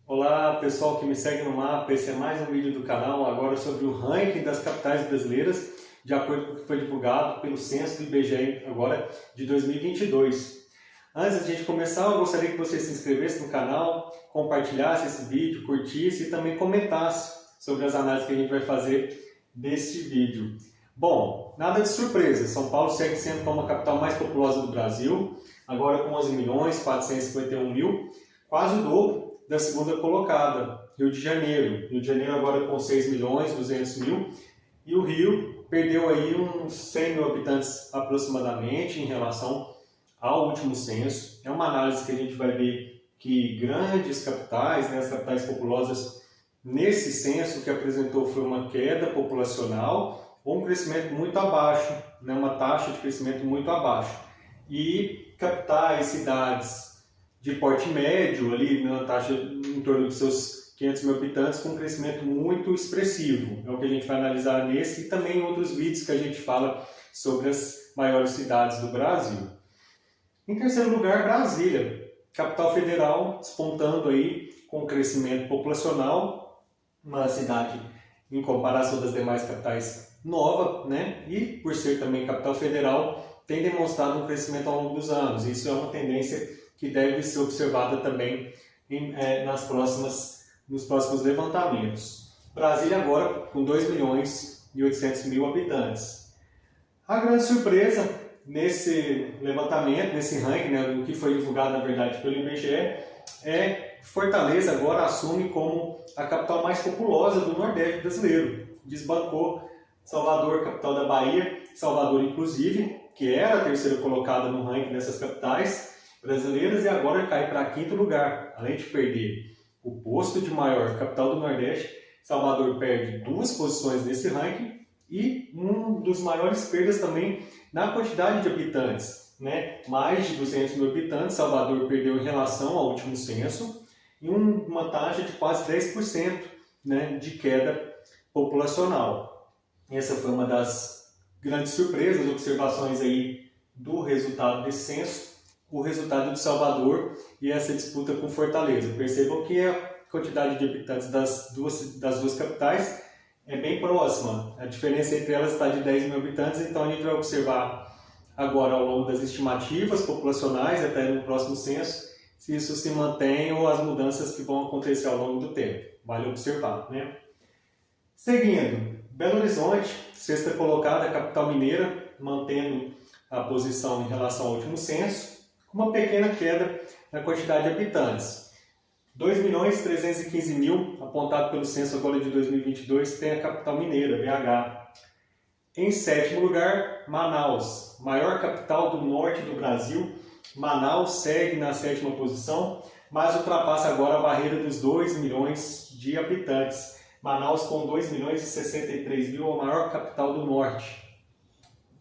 Olá pessoal que me segue no mapa, esse é mais um vídeo do canal agora sobre o ranking das capitais brasileiras de acordo com o que foi divulgado pelo censo do IBGE agora de 2022. Antes de a gente começar, eu gostaria que você se inscrevesse no canal, compartilhasse esse vídeo, curtisse e também comentasse sobre as análises que a gente vai fazer deste vídeo. Bom, nada de surpresa, São Paulo segue sendo como a capital mais populosa do Brasil, agora com 11.451.000, quase o dobro da segunda colocada, Rio de Janeiro. Rio de Janeiro agora com 6.200.000 e o Rio perdeu aí uns 100 mil habitantes aproximadamente em relação ao último censo. É uma análise que a gente vai ver que grandes capitais, as capitais populosas, nesse censo que apresentou foi uma queda populacional ou um crescimento muito abaixo, uma taxa de crescimento muito abaixo. E capitais, cidades de porte médio, ali na taxa em torno dos seus 500 mil habitantes, com um crescimento muito expressivo. É o que a gente vai analisar nesse e também em outros vídeos que a gente fala sobre as maiores cidades do Brasil. Em terceiro lugar, Brasília, capital federal, despontando aí com crescimento populacional, uma cidade em comparação das demais capitais nova, e por ser também capital federal, tem demonstrado um crescimento ao longo dos anos. Isso é uma tendência que deve ser observada também nos próximos levantamentos. Brasília agora com 2.800.000 habitantes. A grande surpresa nesse levantamento, nesse ranking, do que foi divulgado na verdade pelo IBGE, é Fortaleza agora assume como a capital mais populosa do Nordeste brasileiro. Desbancou Salvador, capital da Bahia, Salvador inclusive, que era a terceira colocada no ranking dessas capitais brasileiras e agora cai para quinto lugar. Além de perder o posto de maior capital do Nordeste, Salvador perde 2 posições nesse ranking e um dos maiores perdas também na quantidade de habitantes. Mais de 200 mil habitantes, Salvador perdeu em relação ao último censo e uma taxa de quase 10% de queda populacional. Essa foi uma das grandes surpresas, observações aí do resultado desse censo, o resultado de Salvador e essa disputa com Fortaleza. Percebam que a quantidade de habitantes das duas capitais é bem próxima. A diferença entre elas está de 10 mil habitantes, então a gente vai observar agora ao longo das estimativas populacionais, até no próximo censo, se isso se mantém ou as mudanças que vão acontecer ao longo do tempo. Vale observar. Seguindo, Belo Horizonte, sexta colocada, capital mineira, mantendo a posição em relação ao último censo, com uma pequena queda na quantidade de habitantes. 2.315.000, apontado pelo censo agora de 2022, tem a capital mineira, BH. Em sétimo lugar, Manaus, maior capital do norte do Brasil. Manaus segue na sétima posição, mas ultrapassa agora a barreira dos 2 milhões de habitantes. Manaus com 2.063.000, a maior capital do norte.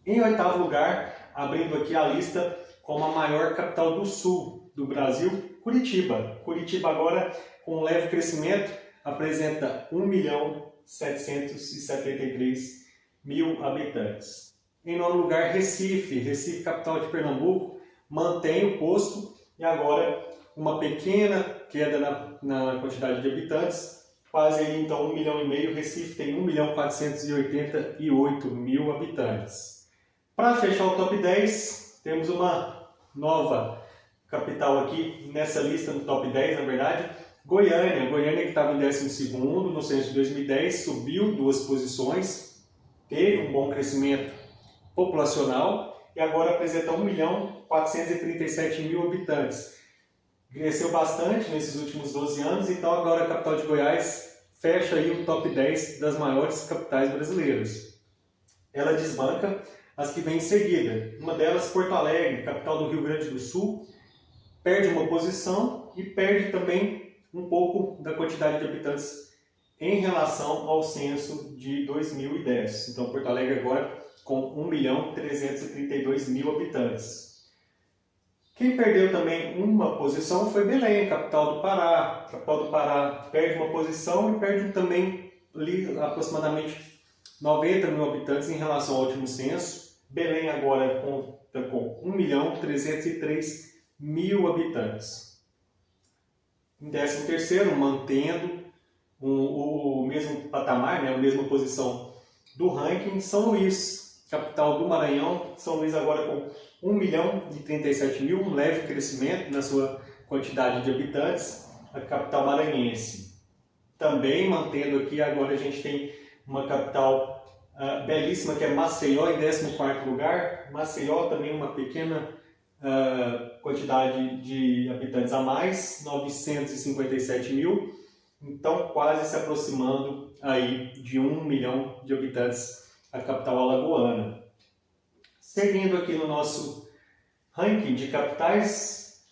Em oitavo lugar, abrindo aqui a lista como a maior capital do sul do Brasil, Curitiba. Curitiba agora com um leve crescimento, apresenta 1.773.000 habitantes. Em nono lugar, Recife, capital de Pernambuco, mantém o posto e agora uma pequena queda na quantidade de habitantes, quase aí, então 1,5 milhão. Recife tem 1.488.000 habitantes. Para fechar o top 10, temos uma nova capital aqui nessa lista, no top 10 na verdade, Goiânia. Goiânia que estava em 12º no censo de 2010, subiu 2 posições, teve um bom crescimento populacional e agora apresenta 1.437.000 habitantes. Cresceu bastante nesses últimos 12 anos, então agora a capital de Goiás fecha aí o top 10 das maiores capitais brasileiras. Ela desbanca as que vêm em seguida. Uma delas, Porto Alegre, capital do Rio Grande do Sul, perde uma posição e perde também um pouco da quantidade de habitantes em relação ao censo de 2010. Então, Porto Alegre agora com 1.332.000 habitantes. Quem perdeu também uma posição foi Belém, capital do Pará. A capital do Pará perde uma posição e perde também ali, aproximadamente 90 mil habitantes em relação ao último censo. Belém agora conta com 1.303.000 habitantes. Em 13º, mantendo o mesmo patamar, né, a mesma posição do ranking, São Luís, capital do Maranhão. São Luís agora com 1.037.000, um leve crescimento na sua quantidade de habitantes, a capital maranhense. Também mantendo aqui, agora a gente tem uma capital belíssima, que é Maceió, em 14º lugar. Maceió também uma pequena quantidade de habitantes a mais, 957.000, então quase se aproximando aí de 1 milhão de habitantes a capital alagoana. Seguindo aqui no nosso ranking de capitais,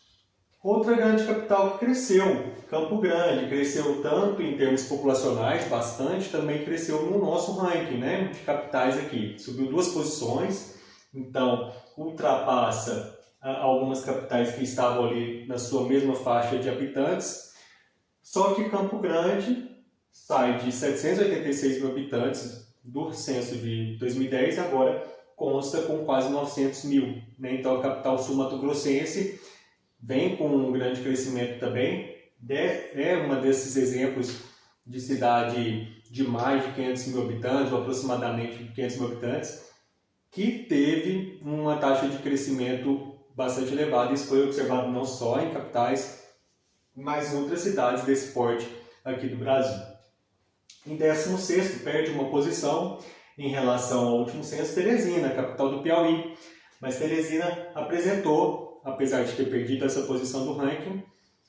outra grande capital que cresceu, Campo Grande, cresceu tanto em termos populacionais, bastante, também cresceu no nosso ranking, né, de capitais aqui, subiu 2 posições, então ultrapassa algumas capitais que estavam ali na sua mesma faixa de habitantes, só que Campo Grande sai de 786.000 habitantes do censo de 2010 e agora consta com quase 900.000. Né? Então a capital sul-mato-grossense vem com um grande crescimento também, é uma desses exemplos de cidade de mais de 500.000 habitantes, ou aproximadamente 500.000 habitantes, que teve uma taxa de crescimento bastante elevada. Isso foi observado não só em capitais, mas em outras cidades desse porte aqui do Brasil. Em 16º, perde uma posição em relação ao último censo, Teresina, capital do Piauí. Mas Teresina apresentou, apesar de ter perdido essa posição do ranking,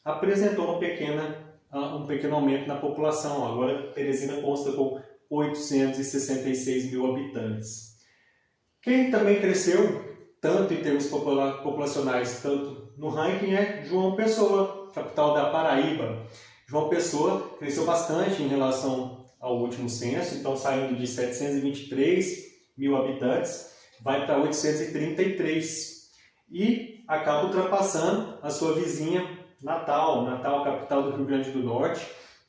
apresentou um pequeno aumento na população. Agora Teresina consta com 866.000 habitantes. Quem também cresceu, tanto em termos populacionais, tanto no ranking, é João Pessoa, capital da Paraíba. João Pessoa cresceu bastante em relação ao último censo, então saindo de 723.000 habitantes, vai para 833 e acaba ultrapassando a sua vizinha Natal, capital do Rio Grande do Norte,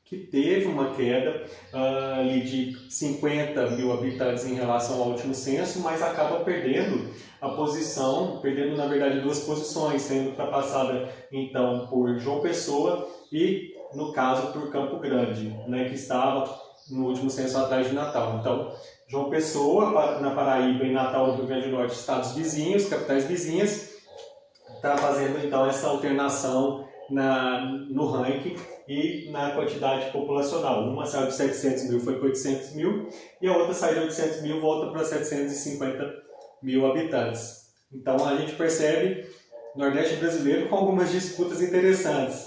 que teve uma queda ali de 50.000 habitantes em relação ao último censo, mas acaba perdendo a posição, perdendo na verdade 2 posições, sendo ultrapassada então por João Pessoa e, no caso, por Campo Grande, né, que estava no último censo atrás de Natal. Então, João Pessoa, na Paraíba, e Natal, no Rio Grande do Norte, estados vizinhos, capitais vizinhas, está fazendo então essa alternação no ranking e na quantidade populacional. Uma saiu de 700.000, foi para 800.000, e a outra saiu de 800.000, volta para 750.000 habitantes. Então a gente percebe o Nordeste brasileiro com algumas disputas interessantes.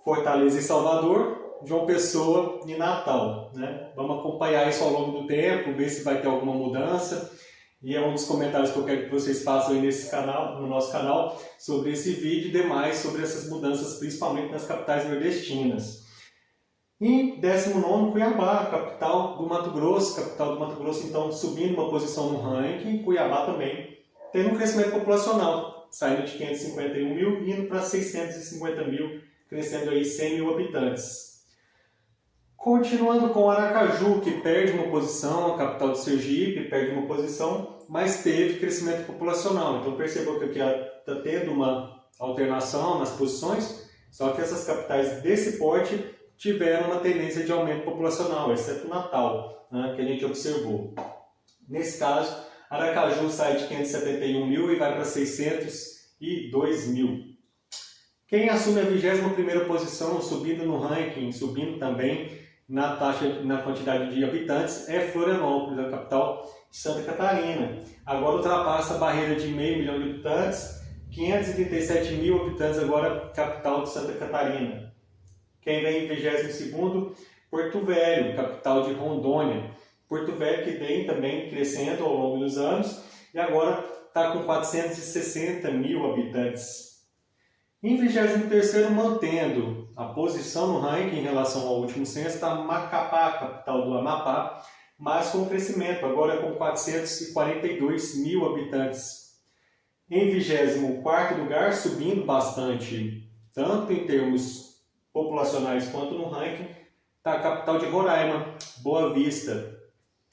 Fortaleza e Salvador, João Pessoa e Natal. Né? Vamos acompanhar isso ao longo do tempo, ver se vai ter alguma mudança. E é um dos comentários que eu quero que vocês façam aí no nosso canal, sobre esse vídeo e demais sobre essas mudanças, principalmente nas capitais nordestinas. E 19º, Cuiabá, capital do Mato Grosso. Capital do Mato Grosso, então, subindo uma posição no ranking. Cuiabá também tendo um crescimento populacional, saindo de 551.000 e indo para 650.000, crescendo aí 100.000 habitantes. Continuando com Aracaju, que perde uma posição, a capital do Sergipe perde uma posição, mas teve crescimento populacional. Então percebam que aqui está tendo uma alternação nas posições, só que essas capitais desse porte tiveram uma tendência de aumento populacional, exceto Natal, né, que a gente observou. Nesse caso, Aracaju sai de 571.000 e vai para 602.000. Quem assume a 21ª posição, subindo no ranking, subindo também na quantidade de habitantes, é Florianópolis, a capital de Santa Catarina. Agora ultrapassa a barreira de 500 mil de habitantes, 537.000 habitantes agora, capital de Santa Catarina. Quem vem em 22º, Porto Velho, capital de Rondônia. Porto Velho que vem também crescendo ao longo dos anos e agora está com 460.000 habitantes. Em 23º, mantendo a posição no ranking em relação ao último censo, está Macapá, capital do Amapá, mas com crescimento, agora com 442.000 habitantes. Em 24º lugar, subindo bastante, tanto em termos populacionais quanto no ranking, está a capital de Roraima, Boa Vista.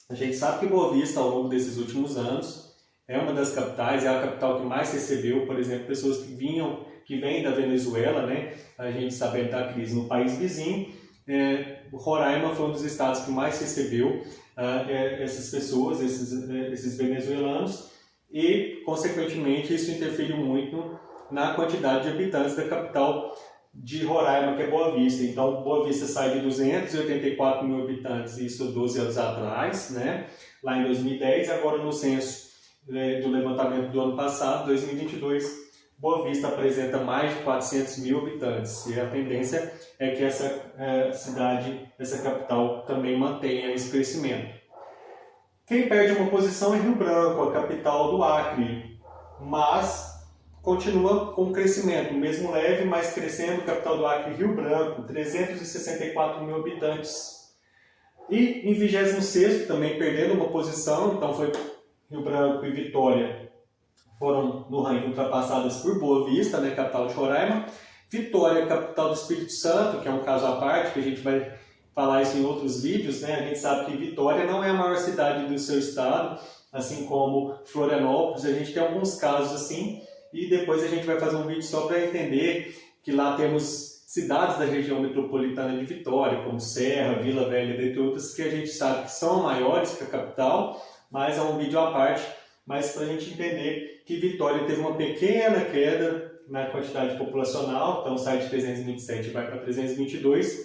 A gente sabe que Boa Vista, ao longo desses últimos anos, é uma das capitais, é a capital que mais recebeu, por exemplo, pessoas que que vem da Venezuela, né? A gente sabendo da crise no país vizinho, Roraima foi um dos estados que mais recebeu essas pessoas, esses venezuelanos, e, consequentemente, isso interferiu muito na quantidade de habitantes da capital de Roraima, que é Boa Vista. Então, Boa Vista sai de 284 mil habitantes, isso 12 anos atrás, né? Lá em 2010, agora no censo do levantamento do ano passado, 2022, Boa Vista apresenta mais de 400 mil habitantes, e a tendência é que essa cidade, essa capital, também mantenha esse crescimento. Quem perde uma posição é Rio Branco, a capital do Acre, mas continua com crescimento, mesmo leve, mas crescendo, capital do Acre, Rio Branco, 364 mil habitantes. E em 26º, também perdendo uma posição, então foi Rio Branco e Vitória, foram no ranking ultrapassadas por Boa Vista, né, capital de Roraima. Vitória, capital do Espírito Santo, que é um caso à parte, que a gente vai falar isso em outros vídeos, né? A gente sabe que Vitória não é a maior cidade do seu estado, assim como Florianópolis. A gente tem alguns casos assim, e depois a gente vai fazer um vídeo só para entender que lá temos cidades da região metropolitana de Vitória, como Serra, Vila Velha, dentre outras, que a gente sabe que são maiores que a capital, mas é um vídeo à parte, mas para a gente entender que Vitória teve uma pequena queda na quantidade populacional, então sai de 327 e vai para 322,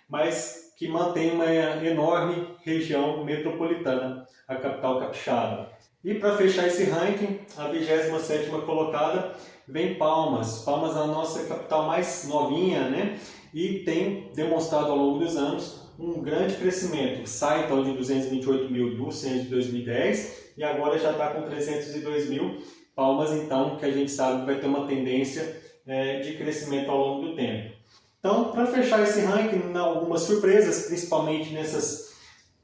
mas que mantém uma enorme região metropolitana, a capital capixaba. E para fechar esse ranking, a 27ª colocada vem Palmas. Palmas é a nossa capital mais novinha, né? E tem demonstrado ao longo dos anos um grande crescimento. Sai então de 228 mil do censo de 2010 e agora já está com 302 mil. Palmas, então, que a gente sabe que vai ter uma tendência de crescimento ao longo do tempo. Então, para fechar esse ranking, algumas surpresas, principalmente nessas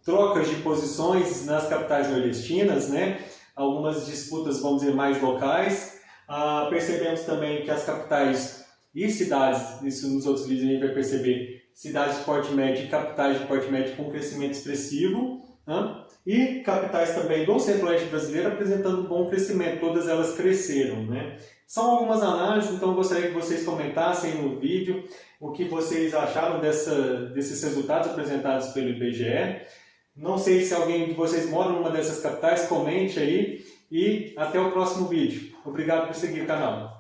trocas de posições nas capitais nordestinas, né? Algumas disputas, vamos dizer, mais locais. Percebemos também que as capitais e cidades, isso nos outros vídeos a gente vai perceber, cidades de porte médio e capitais de porte médio com crescimento expressivo, né? E capitais também do centro-oeste brasileiro apresentando um bom crescimento, todas elas cresceram, né? São algumas análises, então eu gostaria que vocês comentassem no vídeo o que vocês acharam desses resultados apresentados pelo IBGE. Não sei se alguém de vocês mora numa dessas capitais, comente aí e até o próximo vídeo. Obrigado por seguir o canal.